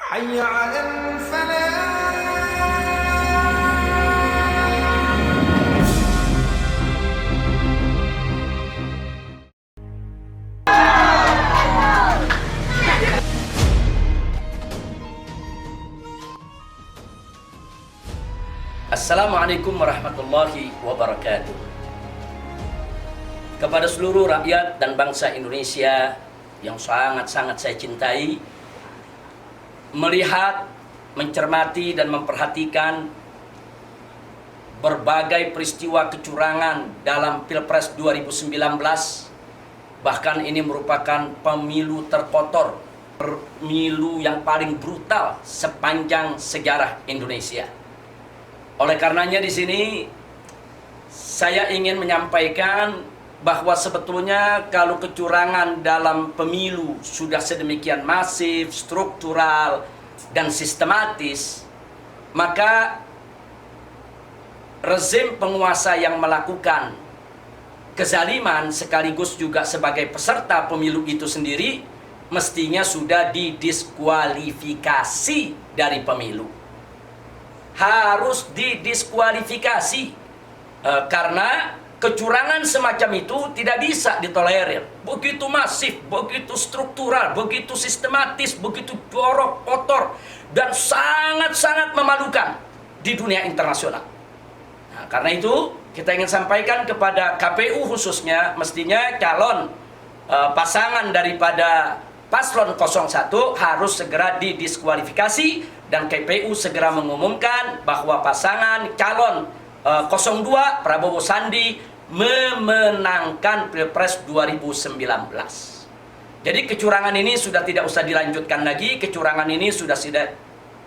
حي على الفلاح. Assalamualaikum warahmatullahi wabarakatuh. Kepada seluruh rakyat dan bangsa Indonesia yang sangat-sangat saya cintai, melihat, mencermati dan memperhatikan berbagai peristiwa kecurangan dalam Pilpres 2019, bahkan ini merupakan pemilu terkotor, pemilu yang paling brutal sepanjang sejarah Indonesia. Oleh karenanya di sini saya ingin menyampaikan bahwa sebetulnya kalau kecurangan dalam pemilu sudah sedemikian masif, struktural, dan sistematis, maka rezim penguasa yang melakukan kezaliman sekaligus juga sebagai peserta pemilu itu sendiri mestinya sudah didiskualifikasi dari pemilu. Harus didiskualifikasi karena kecurangan semacam itu tidak bisa ditolerir. Begitu masif, begitu struktural, begitu sistematis, begitu jorok, kotor, dan sangat-sangat memalukan di dunia internasional. Nah, karena itu kita ingin sampaikan kepada KPU khususnya, mestinya calon pasangan daripada paslon 01 harus segera didiskualifikasi dan KPU segera mengumumkan bahwa pasangan calon 02 Prabowo Sandi memenangkan Pilpres 2019. Jadi kecurangan ini sudah tidak usah dilanjutkan lagi, kecurangan ini sudah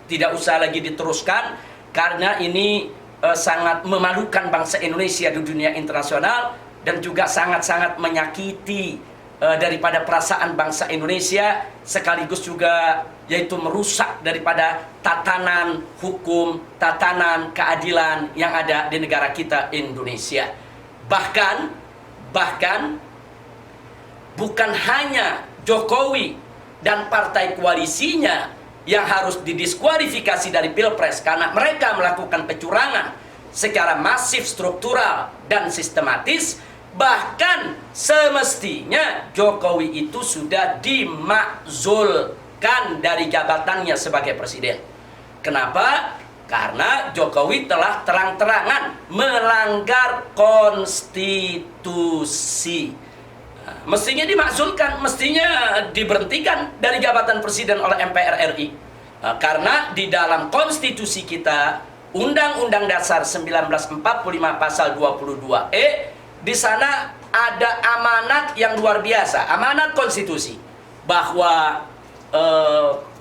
tidak usah lagi diteruskan karena ini sangat memalukan bangsa Indonesia di dunia internasional dan juga sangat-sangat menyakiti daripada perasaan bangsa Indonesia, sekaligus juga yaitu merusak daripada tatanan hukum, tatanan keadilan yang ada di negara kita Indonesia. Bahkan bukan hanya Jokowi dan partai koalisinya yang harus didiskualifikasi dari Pilpres karena mereka melakukan kecurangan secara masif, struktural, dan sistematis. Bahkan semestinya Jokowi itu sudah dimakzulkan dari jabatannya sebagai presiden. Kenapa? Karena Jokowi telah terang-terangan melanggar konstitusi. Mestinya dimakzulkan, mestinya diberhentikan dari jabatan presiden oleh MPR RI. Karena di dalam konstitusi kita, Undang-Undang Dasar 1945 pasal 22E, di sana ada amanat yang luar biasa, amanat konstitusi, bahwa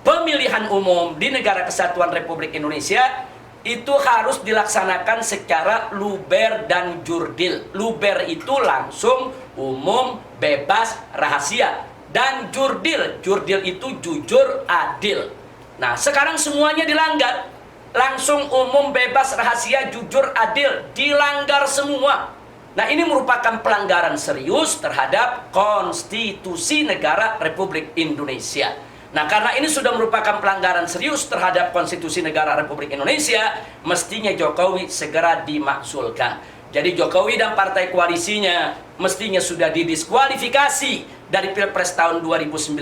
pemilihan umum di Negara Kesatuan Republik Indonesia itu harus dilaksanakan secara luber dan jurdil. Luber itu langsung, umum, bebas, rahasia. Dan jurdil itu jujur, adil. Nah, sekarang semuanya dilanggar. Langsung, umum, bebas, rahasia, jujur, adil, dilanggar semua. Nah, ini merupakan pelanggaran serius terhadap konstitusi negara Republik Indonesia. Nah, karena ini sudah merupakan pelanggaran serius terhadap konstitusi negara Republik Indonesia, mestinya Jokowi segera dimakzulkan. Jadi Jokowi dan partai koalisinya mestinya sudah didiskualifikasi dari Pilpres tahun 2019,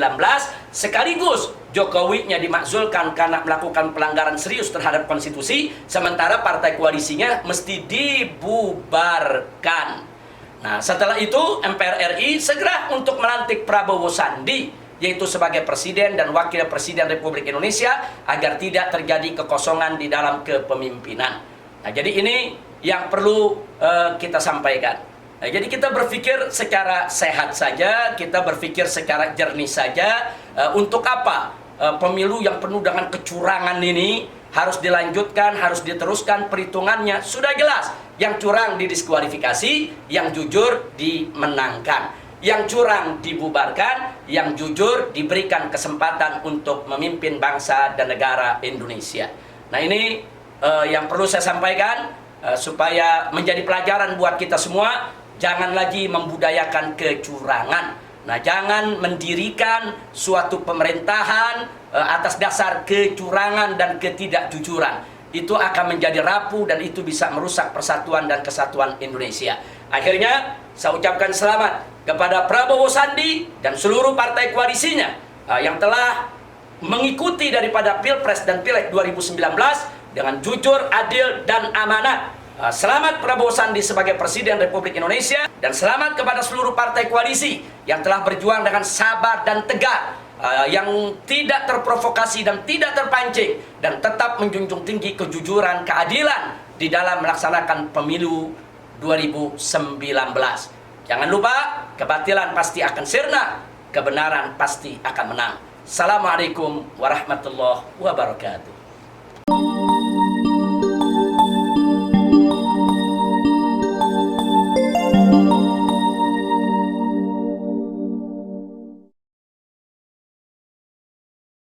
sekaligus Jokowinya dimakzulkan karena melakukan pelanggaran serius terhadap konstitusi, sementara partai koalisinya mesti dibubarkan. Nah, setelah itu MPR RI segera untuk melantik Prabowo Sandi, yaitu sebagai presiden dan wakil presiden Republik Indonesia, agar tidak terjadi kekosongan di dalam kepemimpinan. Nah, jadi ini yang perlu kita sampaikan. Nah, jadi kita berpikir secara sehat saja, kita berpikir secara jernih saja. Untuk apa pemilu yang penuh dengan kecurangan ini harus dilanjutkan, harus diteruskan perhitungannya? Sudah jelas, yang curang didiskualifikasi, yang jujur dimenangkan. Yang curang dibubarkan, yang jujur diberikan kesempatan untuk memimpin bangsa dan negara Indonesia. Nah, ini yang perlu saya sampaikan supaya menjadi pelajaran buat kita semua. Jangan lagi membudayakan kecurangan. Nah, jangan mendirikan suatu pemerintahan atas dasar kecurangan dan ketidakjujuran. Itu akan menjadi rapuh dan itu bisa merusak persatuan dan kesatuan Indonesia. Akhirnya, saya ucapkan selamat kepada Prabowo Sandi dan seluruh partai koalisinya yang telah mengikuti daripada Pilpres dan Pileg 2019 dengan jujur, adil, dan amanat. Selamat Prabowo Sandi sebagai Presiden Republik Indonesia, dan selamat kepada seluruh partai koalisi yang telah berjuang dengan sabar dan tegar, yang tidak terprovokasi dan tidak terpancing, dan tetap menjunjung tinggi kejujuran, keadilan di dalam melaksanakan pemilu 2019. Jangan lupa, kebatilan pasti akan sirna, kebenaran pasti akan menang. Assalamualaikum warahmatullahi wabarakatuh.